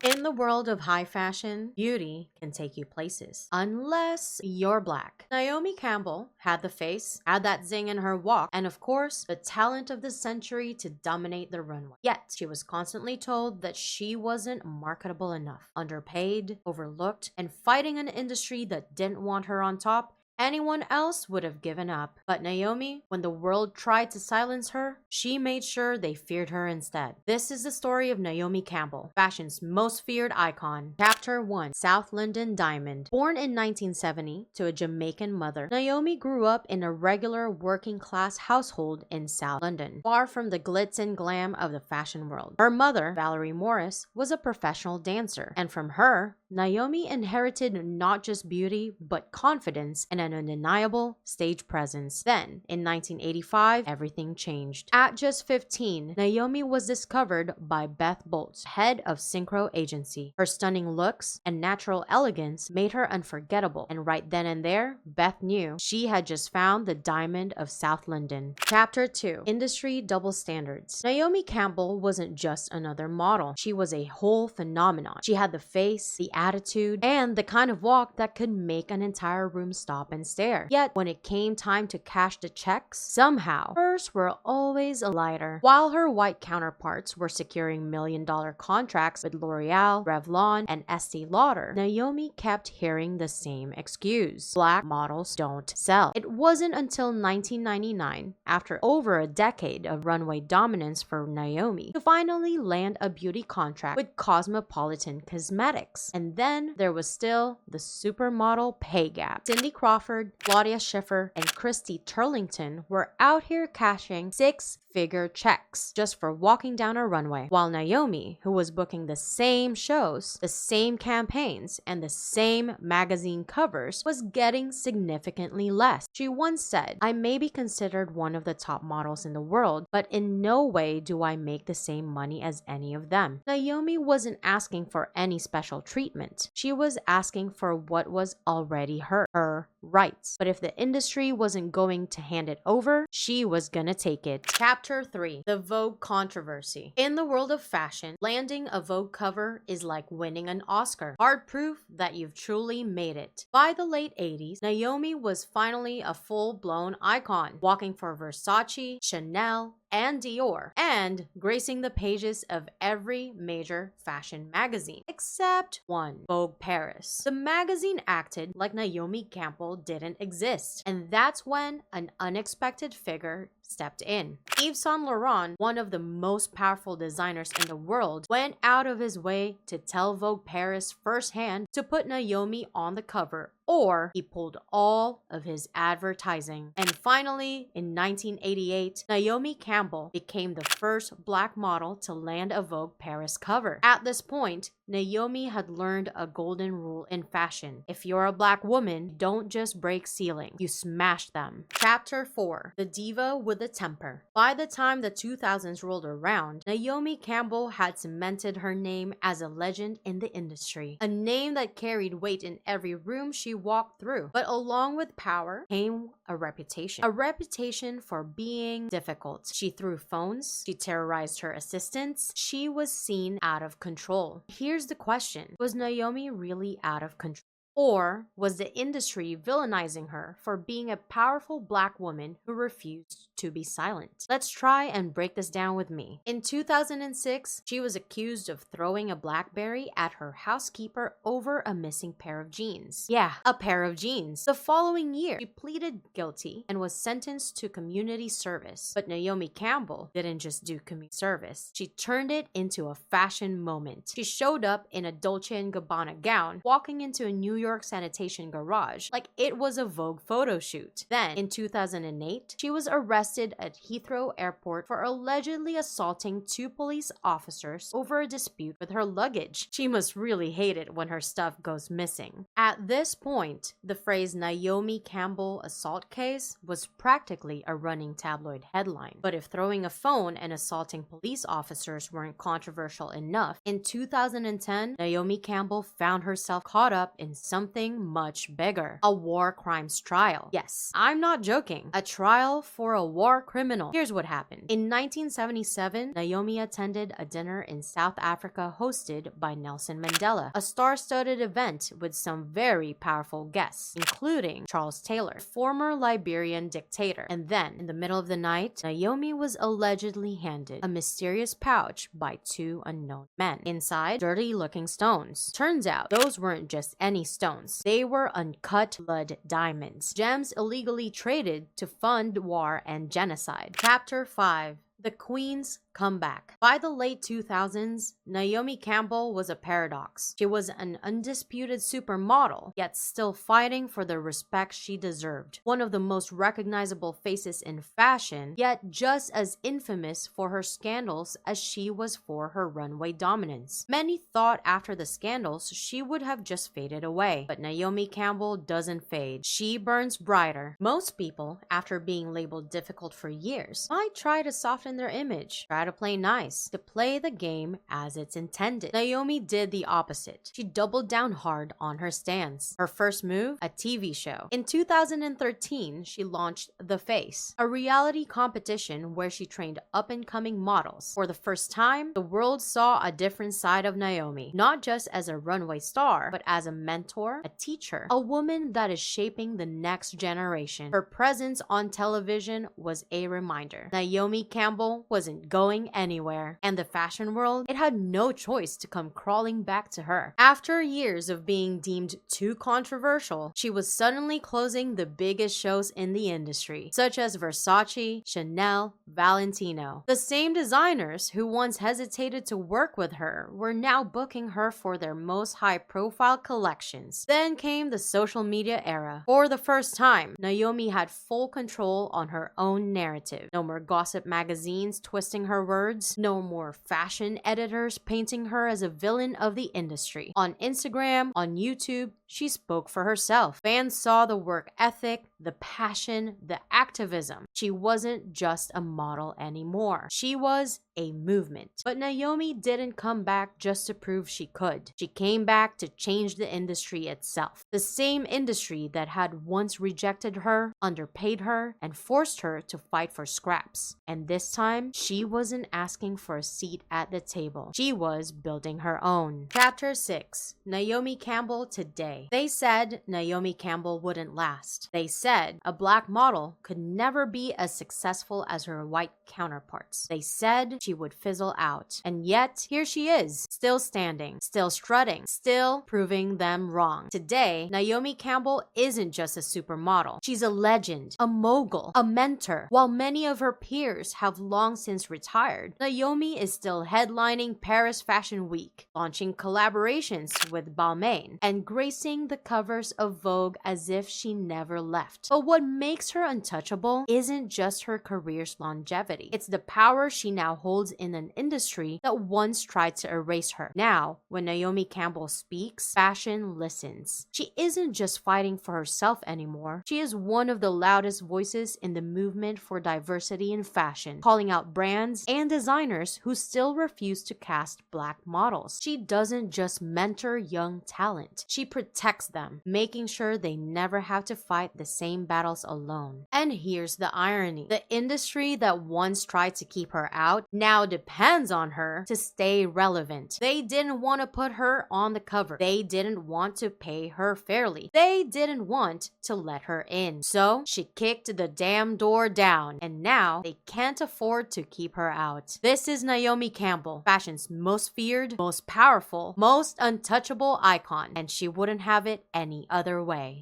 In the world of high fashion, beauty can take you places. Unless you're black. Naomi Campbell had the face, had that zing in her walk, and of course, the talent of the century to dominate the runway. Yet, she was constantly told that she wasn't marketable enough, underpaid, overlooked, and fighting an industry that didn't want her on top. Anyone else would have given up. But Naomi, when the world tried to silence her, she made sure they feared her instead. This is the story of Naomi Campbell, fashion's most feared icon. Chapter 1. South London Diamond. Born in 1970 to a Jamaican mother, Naomi grew up in a regular working-class household in South London, far from the glitz and glam of the fashion world. Her mother, Valerie Morris, was a professional dancer, and from her, Naomi inherited not just beauty, but confidence and an undeniable stage presence. Then, in 1985, everything changed. At just 15, Naomi was discovered by Beth Boltz, head of Synchro Agency. Her stunning looks and natural elegance made her unforgettable, and right then and there, Beth knew she had just found the diamond of South London. Chapter 2. Industry Double Standards. Naomi Campbell wasn't just another model. She was a whole phenomenon. She had the face, the attitude, and the kind of walk that could make an entire room stop and stare. Yet, when it came time to cash the checks, somehow, hers were always lighter. While her white counterparts were securing million-dollar contracts with L'Oreal, Revlon, and Estee Lauder, Naomi kept hearing the same excuse: black models don't sell. It wasn't until 1999, after over a decade of runway dominance for Naomi, to finally land a beauty contract with Cosmopolitan Cosmetics. And then there was still the supermodel pay gap. Cindy Crawford, Claudia Schiffer, and Christy Turlington were out here cashing six-figure checks just for walking down a runway, while Naomi, who was booking the same shows, the same campaigns, and the same magazine covers, was getting significantly less. She once said, "I may be considered one of the top models in the world, but in no way do I make the same money as any of them." Naomi wasn't asking for any special treatment. She was asking for what was already her rights. But if the industry wasn't going to hand it over, she was gonna take it. Chapter 3. The Vogue Controversy. In the world of fashion, landing a Vogue cover is like winning an Oscar. Hard proof that you've truly made it. By the late 80s, Naomi was finally a full-blown icon, walking for Versace, Chanel, and Dior, and gracing the pages of every major fashion magazine, except one, Vogue Paris. The magazine acted like Naomi Campbell didn't exist, and that's when an unexpected figure stepped in. Yves Saint Laurent, one of the most powerful designers in the world, went out of his way to tell Vogue Paris firsthand to put Naomi on the cover, or he pulled all of his advertising. And finally, in 1988, Naomi Campbell became the first black model to land a Vogue Paris cover. At this point, Naomi had learned a golden rule in fashion: if you're a black woman, don't just break ceilings, you smash them. Chapter 4. The Diva with a Temper. By the time the 2000s rolled around, Naomi Campbell had cemented her name as a legend in the industry, a name that carried weight in every room she walked through. But along with power came a reputation for being difficult. She threw phones, she terrorized her assistants, she was seen out of control. Here's the question: was Naomi really out of control? Or was the industry villainizing her for being a powerful black woman who refused to be silent? Let's try and break this down with me. In 2006, she was accused of throwing a BlackBerry at her housekeeper over a missing pair of jeans. Yeah, a pair of jeans. The following year, she pleaded guilty and was sentenced to community service. But Naomi Campbell didn't just do community service. She turned it into a fashion moment. She showed up in a Dolce & Gabbana gown, walking into a New York sanitation garage like it was a Vogue photo shoot. Then, in 2008, she was arrested at Heathrow Airport for allegedly assaulting two police officers over a dispute with her luggage. She must really hate it when her stuff goes missing. At this point, the phrase Naomi Campbell assault case was practically a running tabloid headline. But if throwing a phone and assaulting police officers weren't controversial enough, in 2010, Naomi Campbell found herself caught up in something much bigger: a war crimes trial. Yes, I'm not joking. A trial for a war criminal. Here's what happened. In 1977, Naomi attended a dinner in South Africa hosted by Nelson Mandela, a star-studded event with some very powerful guests, including Charles Taylor, former Liberian dictator. And then, in the middle of the night, Naomi was allegedly handed a mysterious pouch by two unknown men. Inside, dirty-looking stones. Turns out, those weren't just any stones. They were uncut blood diamonds, gems illegally traded to fund war and genocide. Chapter 5. The Queen's Comeback. By the late 2000s, Naomi Campbell was a paradox. She was an undisputed supermodel, yet still fighting for the respect she deserved. One of the most recognizable faces in fashion, yet just as infamous for her scandals as she was for her runway dominance. Many thought after the scandals she would have just faded away, but Naomi Campbell doesn't fade. She burns brighter. Most people, after being labeled difficult for years, might try to soften their image, try to play nice, to play the game as it's intended. Naomi did the opposite. She doubled down hard on her stance. Her first move, a TV show. In 2013, she launched The Face, a reality competition where she trained up-and-coming models. For the first time, the world saw a different side of Naomi, not just as a runway star, but as a mentor, a teacher, a woman that is shaping the next generation. Her presence on television was a reminder. Naomi Campbell wasn't going anywhere, and the fashion world, it had no choice to come crawling back to her. After years of being deemed too controversial, she was suddenly closing the biggest shows in the industry, such as Versace, Chanel, Valentino. The same designers who once hesitated to work with her were now booking her for their most high-profile collections. Then came the social media era. For the first time, Naomi had full control on her own narrative. No more gossip magazines twisting her words, no more fashion editors painting her as a villain of the industry. On Instagram, on YouTube, she spoke for herself. Fans saw the work ethic, the passion, the activism. She wasn't just a model anymore. She was a movement. But Naomi didn't come back just to prove she could. She came back to change the industry itself. The same industry that had once rejected her, underpaid her, and forced her to fight for scraps. And this time, she wasn't asking for a seat at the table. She was building her own. Chapter 6. Naomi Campbell today. They said Naomi Campbell wouldn't last. They said a black model could never be as successful as her white counterparts. They said she would fizzle out. And yet, here she is, still standing, still strutting, still proving them wrong. Today, Naomi Campbell isn't just a supermodel. She's a legend, a mogul, a mentor. While many of her peers have long since retired, Naomi is still headlining Paris Fashion Week, launching collaborations with Balmain, and gracing the covers of Vogue as if she never left. But what makes her untouchable isn't just her career's longevity. It's the power she now holds in an industry that once tried to erase her. Now, when Naomi Campbell speaks, fashion listens. She isn't just fighting for herself anymore. She is one of the loudest voices in the movement for diversity in fashion, calling out brands and designers who still refuse to cast black models. She doesn't just mentor young talent. She protects them, making sure they never have to fight the same battles alone. And here's the irony. The industry that once tried to keep her out now depends on her to stay relevant. They didn't want to put her on the cover. They didn't want to pay her fairly. They didn't want to let her in. So she kicked the damn door down, and now they can't afford to keep her out. This is Naomi Campbell, fashion's most feared, most powerful, most untouchable icon, and she wouldn't have it any other way.